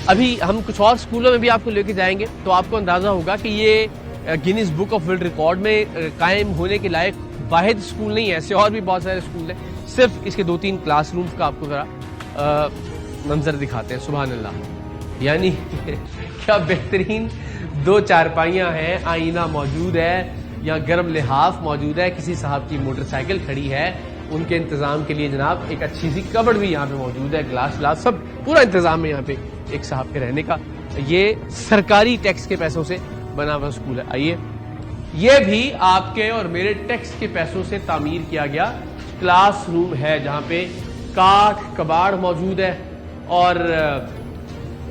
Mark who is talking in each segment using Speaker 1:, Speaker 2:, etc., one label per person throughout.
Speaker 1: ابھی ہم کچھ اور اسکولوں میں بھی آپ کو لے کے جائیں گے تو آپ کو اندازہ ہوگا کہ یہ Guinness book of world record میں قائم ہونے کے لائق واحد اسکول نہیں ہے. ایسے اور بھی بہت سارے اسکول ہیں. صرف اس کے 2-3 کلاس رومز کا آپ کو ذرا منظر دکھاتے ہیں. سبحان اللہ, یعنی کیا بہترین 2 چارپائیاں ہیں, آئینہ موجود ہے, یہاں گرم لحاف موجود ہے, کسی صاحب کی موٹر سائیکل کھڑی ہے, ان کے انتظام کے لیے جناب ایک اچھی سی کبڑ بھی یہاں پہ موجود ہے, گلاس سب پورا انتظام ہے یہاں پہ ایک صاحب کے رہنے کا. یہ سرکاری ٹیکس کے پیسوں سے بنا ہوا اسکول ہے. آئیے, یہ بھی آپ کے اور میرے ٹیکس کے پیسوں سے تعمیر کیا گیا کلاس روم ہے, جہاں پہ کاٹھ کباڑ موجود ہے, اور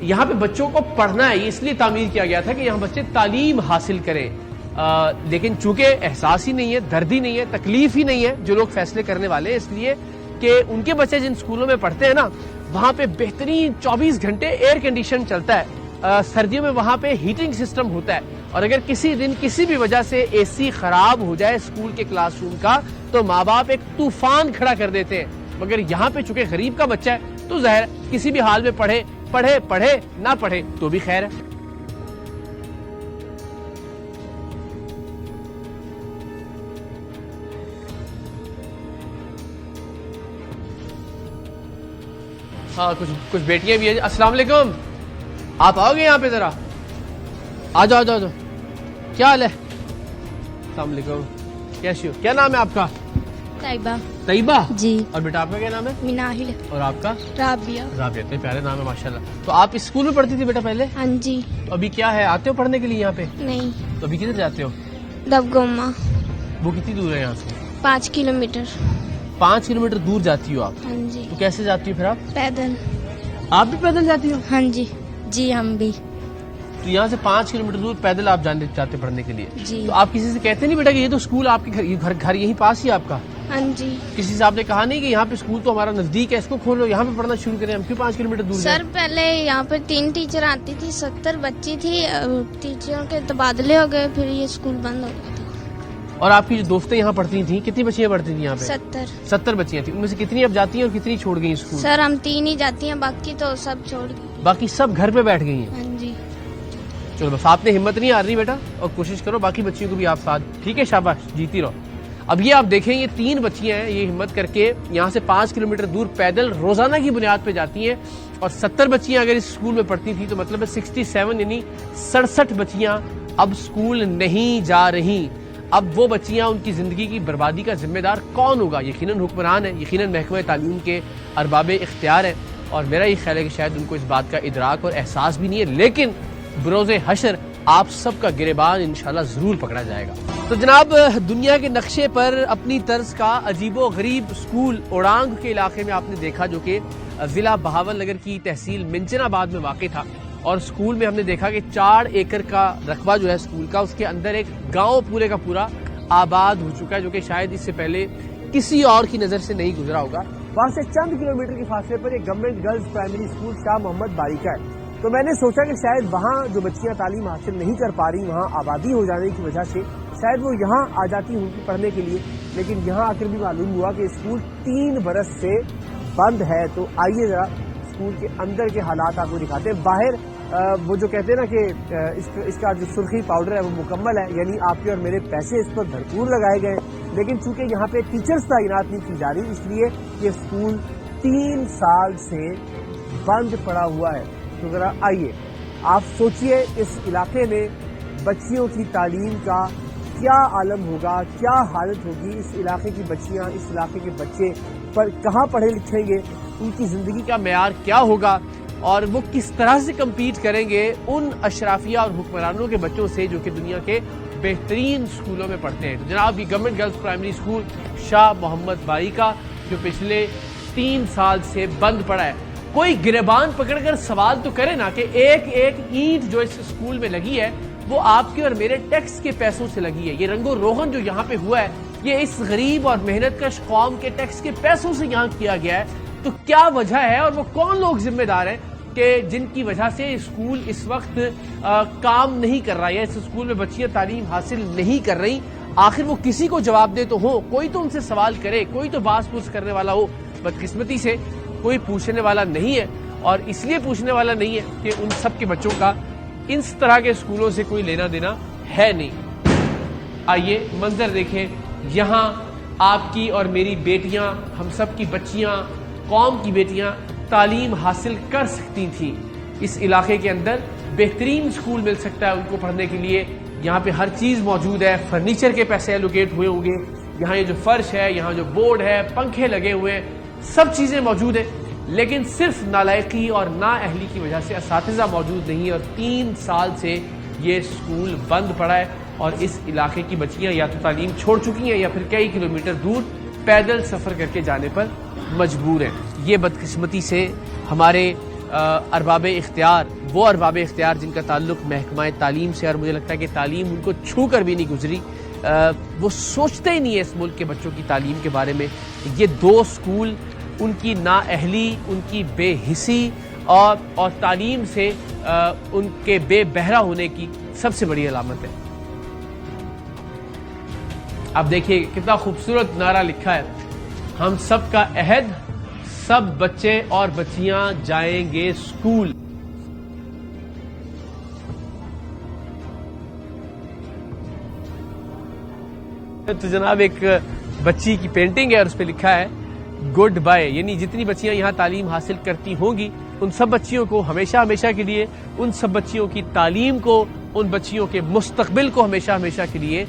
Speaker 1: یہاں پہ بچوں کو پڑھنا ہے. یہ اس لیے تعمیر کیا گیا تھا کہ یہاں بچے تعلیم حاصل کریں, لیکن چونکہ احساس ہی نہیں ہے, درد ہی نہیں ہے, تکلیف ہی نہیں ہے جو لوگ فیصلے کرنے والے ہیں, اس لیے کہ ان کے بچے جن اسکولوں میں پڑھتے ہیں نا, وہاں پہ بہترین 24 گھنٹے ایئر کنڈیشن چلتا ہے. سردیوں میں وہاں پہ ہیٹنگ سسٹم ہوتا ہے, اور اگر کسی دن کسی بھی وجہ سے اے سی خراب ہو جائے اسکول کے کلاس روم کا تو ماں باپ ایک طوفان کھڑا کر دیتے ہیں. مگر یہاں پہ چونکہ غریب کا بچہ ہے تو ظاہر کسی بھی حال میں پڑھے نہ پڑھے تو بھی خیر ہے. ہاں, کچھ بیٹیاں بھی ہیں. السلام علیکم, آپ آؤ گے یہاں پہ ذرا؟ آ جاؤ. کیا حال ہے؟ السلام علیکم, کیسی ہو؟ کیا نام ہے آپ کا؟ طیبہ
Speaker 2: جی.
Speaker 1: اور بیٹا آپ کا کیا نام ہے؟
Speaker 2: مناہل.
Speaker 1: اور آپ کا؟
Speaker 2: رابعہ.
Speaker 1: اتنے پیارے نام ہے ماشاءاللہ. تو آپ اسکول میں پڑھتی تھی بیٹا پہلے؟
Speaker 2: ہاں جی.
Speaker 1: ابھی کیا ہے, آتے ہو پڑھنے کے لیے یہاں پہ؟
Speaker 2: نہیں.
Speaker 1: تو ابھی کدھر جاتے ہو؟
Speaker 2: دبگوما.
Speaker 1: وہ کتنی دور ہے یہاں سے؟
Speaker 2: 5 کلومیٹر.
Speaker 1: 5 کلومیٹر دور جاتی ہو آپ؟
Speaker 2: ہاں جی.
Speaker 1: تو کیسے جاتی ہو پھر آپ؟
Speaker 2: پیدل.
Speaker 1: آپ بھی پیدل جاتی ہو؟
Speaker 2: ہاں جی. جی ہم بھی.
Speaker 1: تو یہاں سے 5 کلومیٹر دور پیدل آپ جاتے پڑھنے کے لیے؟
Speaker 2: جی.
Speaker 1: تو آپ کسی سے کہتے نہیں بیٹا کہ یہ تو اسکول آپ کے گھر یہیں پاس ہی آپ کا؟
Speaker 2: ہاں جی.
Speaker 1: کسی سے آپ نے کہا نہیں کہ یہاں پہ اسکول تو ہمارا نزدیک ہے, اس کو کھولو, یہاں پہ پڑھنا شروع کریں, ہم کیوں 5 کلومیٹر دور جائیں؟
Speaker 2: سر پہلے یہاں پر 3 ٹیچر آتی تھی, 70 بچی تھی, ٹیچروں کے تبادلے ہو گئے, پھر یہ اسکول بند ہو گیا تھا.
Speaker 1: اور آپ کی جو دوستیں یہاں پڑھتی تھیں, کتنی بچیاں پڑھتی تھیں یہاں پہ؟ 70 بچیاں تھیں. ان میں سے کتنی اب جاتی ہیں اور کتنی چھوڑ گئی اسکول؟
Speaker 2: سر ہم 3 ہی جاتی ہیں, باقی تو سب چھوڑ گئی.
Speaker 1: باقی سب گھر پہ بیٹھ گئی ہیں؟
Speaker 2: ہاں جی.
Speaker 1: چلو بس آپ نے ہمت نہیں ہارنی بیٹا, اور کوشش کرو باقی بچیوں کو بھی آپ ساتھ, ٹھیک ہے, شاباش, جیتی رہو. اب یہ آپ دیکھیں, یہ 3 بچیاں ہیں, یہ ہمت کر کے یہاں سے 5 کلومیٹر دور پیدل روزانہ کی بنیاد پہ جاتی ہیں, اور 70 بچیاں اگر اس اسکول میں پڑھتی تھی تو مطلب ہے 67 یعنی 67 بچیاں اب اسکول نہیں جا رہی. اب وہ بچیاں, ان کی زندگی کی بربادی کا ذمہ دار کون ہوگا؟ یقیناً حکمران ہے, یقیناً محکمہ تعلیم کے ارباب اختیار ہیں, اور میرا یہ خیال ہے کہ شاید ان کو اس بات کا ادراک اور احساس بھی نہیں ہے, لیکن بروز حشر آپ سب کا گریبان انشاءاللہ ضرور پکڑا جائے گا. تو جناب, دنیا کے نقشے پر اپنی طرز کا عجیب و غریب اسکول اوڑانگ کے علاقے میں آپ نے دیکھا, جو کہ ضلع بہاول نگر کی تحصیل منچن آباد میں واقع تھا. اور اسکول میں ہم نے دیکھا کہ 4 ایکڑ کا رقبہ جو ہے اسکول کا, اس کے اندر ایک گاؤں پورے کا پورا آباد ہو چکا ہے, جو کہ شاید اس سے پہلے کسی اور کی نظر سے نہیں گزرا ہوگا. وہاں سے چند کلومیٹر کے فاصلے پر ایک گورنمنٹ گرلز پرائمری اسکول شاہ محمد باری کا ہے. تو میں نے سوچا کہ شاید وہاں جو بچیاں تعلیم حاصل نہیں کر پا رہی, وہاں آبادی ہو جانے کی وجہ سے شاید وہ یہاں آ جاتی ہوں پڑھنے کے لیے, لیکن یہاں آ کر بھی معلوم ہوا کہ اسکول 3 برس سے بند ہے. تو آئیے ذرا اسکول کے اندر کے حالات آپ کو دکھاتے ہیں. باہر وہ جو کہتے ہیں نا کہ اس کا جو سرخی پاؤڈر ہے وہ مکمل ہے, یعنی آپ کے اور میرے پیسے اس پر بھرپور لگائے گئے, لیکن چونکہ یہاں پہ ٹیچرز تعینات نہیں کی جا رہی, اس لیے یہ اسکول 3 سال سے بند پڑا ہوا ہے. تو ذرا آئیے آپ سوچئے اس علاقے میں بچیوں کی تعلیم کا کیا عالم ہوگا, کیا حالت ہوگی. اس علاقے کی بچیاں, اس علاقے کے بچے پر کہاں پڑھے لکھیں گے, ان کی زندگی کا معیار کیا ہوگا, اور وہ کس طرح سے کمپیٹ کریں گے ان اشرافیہ اور حکمرانوں کے بچوں سے جو کہ دنیا کے بہترین اسکولوں میں پڑھتے ہیں. تو جناب, یہ گورنمنٹ گرلز پرائمری اسکول شاہ محمد باری کا, جو پچھلے 3 سال سے بند پڑا ہے. کوئی گریبان پکڑ کر سوال تو کرے نا کہ ایک ایک اینٹ جو اس اسکول میں لگی ہے وہ آپ کے اور میرے ٹیکس کے پیسوں سے لگی ہے. یہ رنگ و روغن جو یہاں پہ ہوا ہے, یہ اس غریب اور محنت کش قوم کے ٹیکس کے پیسوں سے یہاں کیا گیا ہے. تو کیا وجہ ہے, اور وہ کون لوگ ذمہ دار ہیں کہ جن کی وجہ سے اسکول اس وقت کام نہیں کر رہا ہے, اس اسکول میں بچیاں تعلیم حاصل نہیں کر رہی؟ آخر وہ کسی کو جواب دے تو ہو, کوئی تو ان سے سوال کرے, کوئی تو باس پوچھ کرنے والا ہو. بدقسمتی سے کوئی پوچھنے والا نہیں ہے, اور اس لیے پوچھنے والا نہیں ہے کہ ان سب کے بچوں کا اس طرح کے اسکولوں سے کوئی لینا دینا ہے نہیں۔ آئیے منظر دیکھیں، یہاں آپ کی اور میری بیٹیاں، ہم سب کی بچیاں، قوم کی بیٹیاں تعلیم حاصل کر سکتی تھیں۔ اس علاقے کے اندر بہترین اسکول مل سکتا ہے ان کو پڑھنے کے لیے، یہاں پہ ہر چیز موجود ہے، فرنیچر کے پیسے ایلوکیٹ ہوئے ہوں گے، یہاں یہ جو فرش ہے، یہاں جو بورڈ ہے، پنکھے لگے ہوئے ہیں، سب چیزیں موجود ہیں، لیکن صرف نالائقی اور نااہلی کی وجہ سے اساتذہ موجود نہیں، اور 3 سال سے یہ اسکول بند پڑا ہے، اور اس علاقے کی بچیاں یا تو تعلیم چھوڑ چکی ہیں یا پھر کئی کلومیٹر دور پیدل سفر کر کے جانے پر مجبور ہیں۔ یہ بدقسمتی سے ہمارے ارباب اختیار، وہ ارباب اختیار جن کا تعلق محکمہ تعلیم سے، اور مجھے لگتا ہے کہ تعلیم ان کو چھو کر بھی نہیں گزری، وہ سوچتے ہی نہیں ہے اس ملک کے بچوں کی تعلیم کے بارے میں۔ یہ 2 اسکول ان کی نااہلی، ان کی بے حسی اور تعلیم سے ان کے بے بہرہ ہونے کی سب سے بڑی علامت ہے۔ اب دیکھیے کتنا خوبصورت نعرہ لکھا ہے، ہم سب کا عہد، سب بچے اور بچیاں جائیں گے اسکول۔ تو جناب ایک بچی کی پینٹنگ ہے اور اس پہ لکھا ہے گڈ بائے، یعنی جتنی بچیاں یہاں تعلیم حاصل کرتی ہوں گی ان سب بچیوں کو ہمیشہ ہمیشہ کے لیے، ان سب بچیوں کی تعلیم کو، ان بچیوں کے مستقبل کو ہمیشہ ہمیشہ کے لیے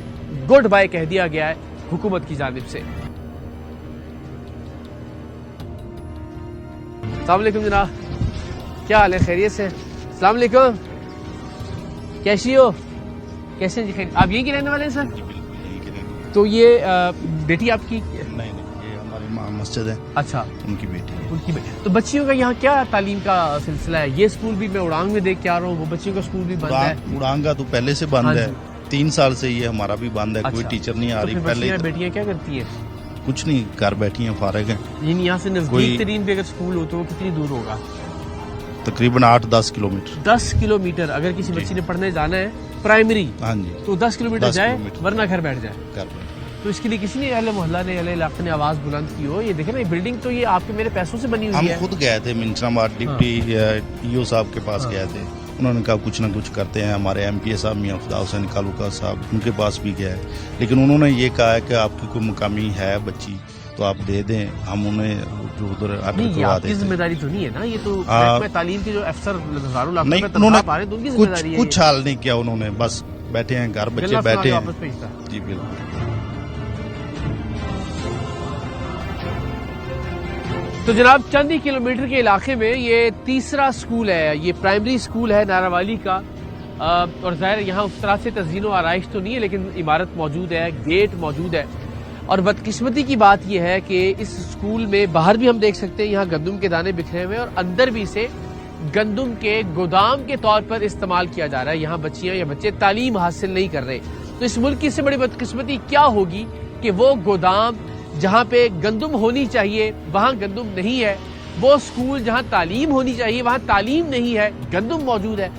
Speaker 1: گڈ بائے کہہ دیا گیا ہے حکومت کی جانب سے۔ السلام علیکم جناب، کیا حال ہے؟ خیریت سے؟ السلام علیکم، کیسی ہو؟ کیسے ہیں جی؟ خیر، آپ یہیں کے رہنے والے ہیں سر؟ تو یہ بیٹی آپ کی؟
Speaker 3: نہیں، یہ ہماری ماں مسجد ہے،
Speaker 1: اچھا،
Speaker 3: ان کی بیٹی ہے۔
Speaker 1: ان کی تو بچیوں کا یہاں کیا تعلیم کا سلسلہ ہے؟ یہ اسکول بھی میں اڑانگ میں دیکھ کے آ رہا ہوں، وہ بچیوں کا اسکول بھی بند ہے۔
Speaker 3: اڑانگا تو پہلے سے بند ہے، 3 سال سے یہ ہمارا بھی بند ہے، کوئی
Speaker 1: اچھا،
Speaker 3: ٹیچر نہیں آ
Speaker 1: تو
Speaker 3: رہی۔
Speaker 1: پھر
Speaker 3: پہلے
Speaker 1: بیٹیاں کیا کرتی ہیں؟
Speaker 3: کچھ نہیں، گھر بیٹھی ہیں، فارغ ہیں۔
Speaker 1: یعنی یہاں سے نزدیک ترین بھی اگر اسکول ہو تو وہ کتنی دور ہوگا؟
Speaker 3: تقریباً 8-10 کلومیٹر۔
Speaker 1: 10 کلومیٹر اگر کسی بچی نے پڑھنے جانا ہے پرائمری،
Speaker 3: ہاں جی،
Speaker 1: تو 10 کلومیٹر
Speaker 3: 10
Speaker 1: جائے
Speaker 3: کلومیٹر۔
Speaker 1: ورنہ گھر بیٹھ جائے۔
Speaker 3: گھر بیٹھی۔
Speaker 1: تو اس کے لیے کسی نے اہل محلہ نے، اہل علاقے نے آواز بلند کی ہو؟ یہ دیکھیں نا، یہ بلڈنگ تو یہ آپ کے میرے پیسوں سے بنی
Speaker 3: ہم
Speaker 1: ہوئی ہے۔
Speaker 3: خود گئے تھے منشرآباد، ڈپٹی ای او صاحب کے پاس گئے تھے، انہوں نے کہا کچھ نہ کچھ کرتے ہیں۔ ہمارے ایم پی اے صاحب میاں خدا حسین کالوکا صاحب، ان کے پاس بھی گئے، لیکن انہوں نے یہ کہا ہے کہ آپ کی کوئی مقامی ہے بچی تو آپ دے دیں، ہم انہیں جو ادھر آرڈر
Speaker 1: نہیں، یہ
Speaker 3: کروا
Speaker 1: آپ کی
Speaker 3: دیتے
Speaker 1: ذمہ
Speaker 3: ہیں۔
Speaker 1: داری تو نہیں ہے نا، یہ تو محکمہ تعلیم کے جو افسر ہزاروں لاکھوں
Speaker 3: نہیں،
Speaker 1: روپے
Speaker 3: انہوں
Speaker 1: تنخواہ پا رہے ہیں تو ان کی ذمہ داری ہے۔
Speaker 3: کچھ حال نہیں کیا انہوں نے، بس بیٹھے ہیں گھر، بچے بیٹھے ہیں۔
Speaker 1: واپس بھیجتا۔
Speaker 3: جی بالکل۔
Speaker 1: تو جناب چند ہی کلومیٹر کے علاقے میں یہ تیسرا اسکول ہے، یہ پرائمری اسکول ہے نارا والی کا، اور ظاہر یہاں اس طرح سے تزئین و آرائش تو نہیں ہے، لیکن عمارت موجود ہے، گیٹ موجود ہے، اور بدقسمتی کی بات یہ ہے کہ اس اسکول میں باہر بھی ہم دیکھ سکتے ہیں یہاں گندم کے دانے بکھرے ہوئے، اور اندر بھی اسے گندم کے گودام کے طور پر استعمال کیا جا رہا ہے۔ یہاں بچیاں یا بچے تعلیم حاصل نہیں کر رہے، تو اس ملک کی سے بڑی بدقسمتی کیا ہوگی کہ وہ گودام جہاں پہ گندم ہونی چاہیے وہاں گندم نہیں ہے، وہ اسکول جہاں تعلیم ہونی چاہیے وہاں تعلیم نہیں ہے، گندم موجود ہے۔